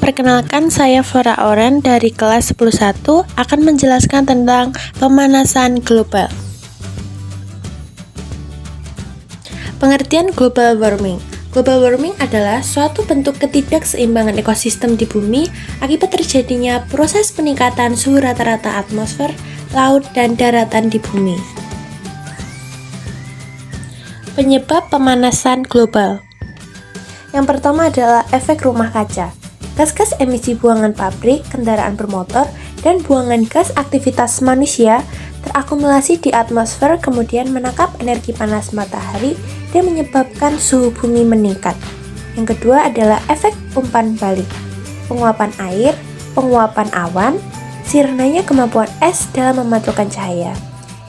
Perkenalkan, saya Flora Oren dari kelas 10.1 akan menjelaskan tentang pemanasan global. Pengertian global warming. Global warming adalah suatu bentuk ketidakseimbangan ekosistem di bumi akibat terjadinya proses peningkatan suhu rata-rata atmosfer, laut, dan daratan di bumi. Penyebab pemanasan global. Yang pertama adalah efek rumah kaca. Gas-gas emisi buangan pabrik, kendaraan bermotor, dan buangan gas aktivitas manusia terakumulasi di atmosfer kemudian menangkap energi panas matahari dan menyebabkan suhu bumi meningkat. Yang kedua adalah efek umpan balik. Penguapan air, penguapan awan, sirnanya kemampuan es dalam memantulkan cahaya.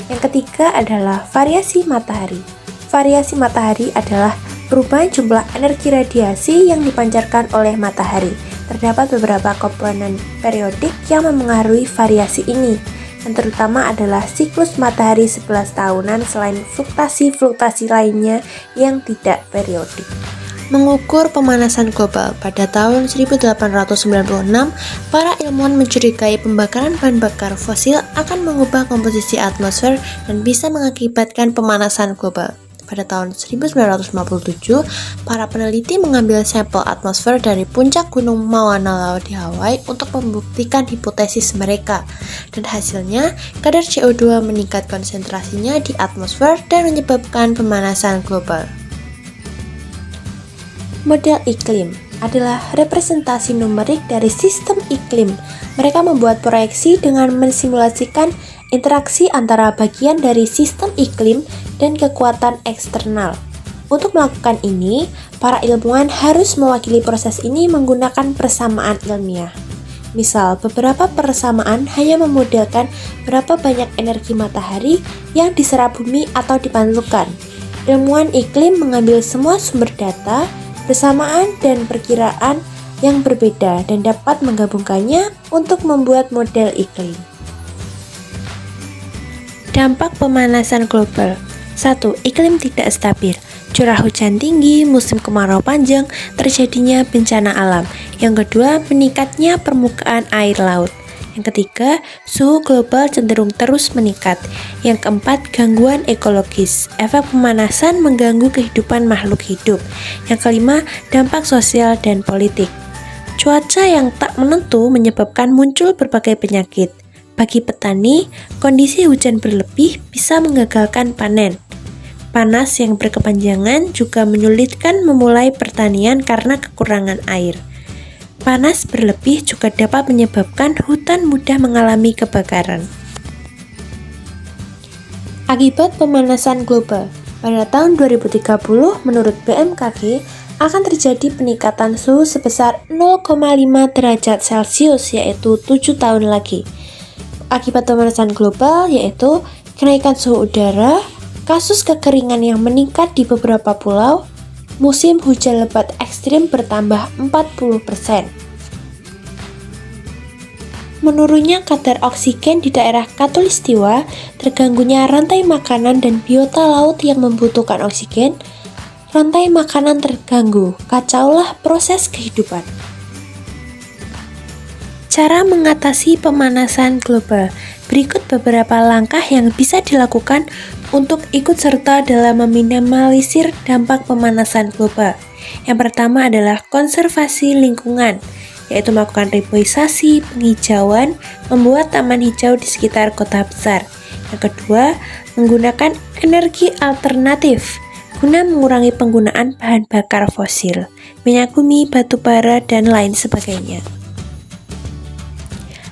Yang ketiga adalah variasi matahari. Variasi matahari adalah perubahan jumlah energi radiasi yang dipancarkan oleh matahari. Terdapat beberapa komponen periodik yang memengaruhi variasi ini, yang terutama adalah siklus matahari 11 tahunan selain fluktuasi-fluktuasi lainnya yang tidak periodik. Mengukur pemanasan global. Pada tahun 1896, para ilmuwan mencurigai pembakaran bahan bakar fosil akan mengubah komposisi atmosfer dan bisa mengakibatkan pemanasan global. Pada tahun 1957, para peneliti mengambil sampel atmosfer dari puncak gunung Mauna Loa di Hawaii untuk membuktikan hipotesis mereka. Dan hasilnya, kadar CO2 meningkat konsentrasinya di atmosfer dan menyebabkan pemanasan global. Model iklim adalah representasi numerik dari sistem iklim. Mereka membuat proyeksi dengan mensimulasikan interaksi antara bagian dari sistem iklim dan kekuatan eksternal. Untuk melakukan ini, para ilmuwan harus mewakili proses ini menggunakan persamaan ilmiah. Misal, beberapa persamaan hanya memodelkan berapa banyak energi matahari yang diserap bumi atau dipantulkan. Ilmuwan iklim mengambil semua sumber data, persamaan, dan perkiraan yang berbeda dan dapat menggabungkannya untuk membuat model iklim. Dampak pemanasan global. 1. Iklim tidak stabil. Curah hujan tinggi, musim kemarau panjang, terjadinya bencana alam. Yang kedua, meningkatnya permukaan air laut. Yang ketiga, suhu global cenderung terus meningkat. Yang keempat, gangguan ekologis. Efek pemanasan mengganggu kehidupan makhluk hidup. Yang kelima, dampak sosial dan politik. Cuaca yang tak menentu menyebabkan muncul berbagai penyakit. Bagi petani, kondisi hujan berlebih bisa menggagalkan panen. Panas yang berkepanjangan juga menyulitkan memulai pertanian karena kekurangan air. Panas berlebih juga dapat menyebabkan hutan mudah mengalami kebakaran. Akibat pemanasan global. Pada tahun 2030, menurut BMKG, akan terjadi peningkatan suhu sebesar 0,5 derajat Celcius, yaitu 7 tahun lagi. Akibat pemanasan global yaitu kenaikan suhu udara, kasus kekeringan yang meningkat di beberapa pulau, musim hujan lebat ekstrim bertambah 40%. Menurunnya kadar oksigen di daerah Khatulistiwa, terganggunya rantai makanan dan biota laut yang membutuhkan oksigen, rantai makanan terganggu, kacaulah proses kehidupan. Cara mengatasi pemanasan global. Berikut beberapa langkah yang bisa dilakukan untuk ikut serta dalam meminimalisir dampak pemanasan global. Yang pertama adalah konservasi lingkungan, yaitu melakukan reboisasi, penghijauan, membuat taman hijau di sekitar kota besar. Yang kedua, menggunakan energi alternatif guna mengurangi penggunaan bahan bakar fosil, minyak bumi, batu bara, dan lain sebagainya.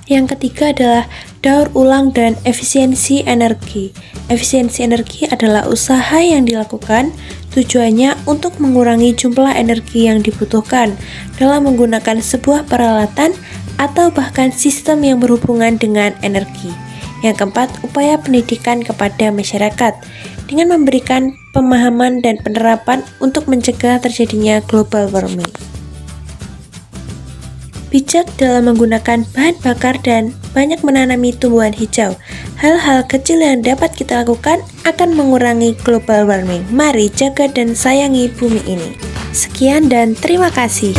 Yang ketiga adalah daur ulang dan efisiensi energi. Efisiensi energi adalah usaha yang dilakukan tujuannya untuk mengurangi jumlah energi yang dibutuhkan dalam menggunakan sebuah peralatan atau bahkan sistem yang berhubungan dengan energi. Yang keempat, upaya pendidikan kepada masyarakat dengan memberikan pemahaman dan penerapan untuk mencegah terjadinya global warming. Bijak dalam menggunakan bahan bakar dan banyak menanami tumbuhan hijau. Hal-hal kecil yang dapat kita lakukan akan mengurangi global warming. Mari jaga dan sayangi bumi ini. Sekian dan terima kasih.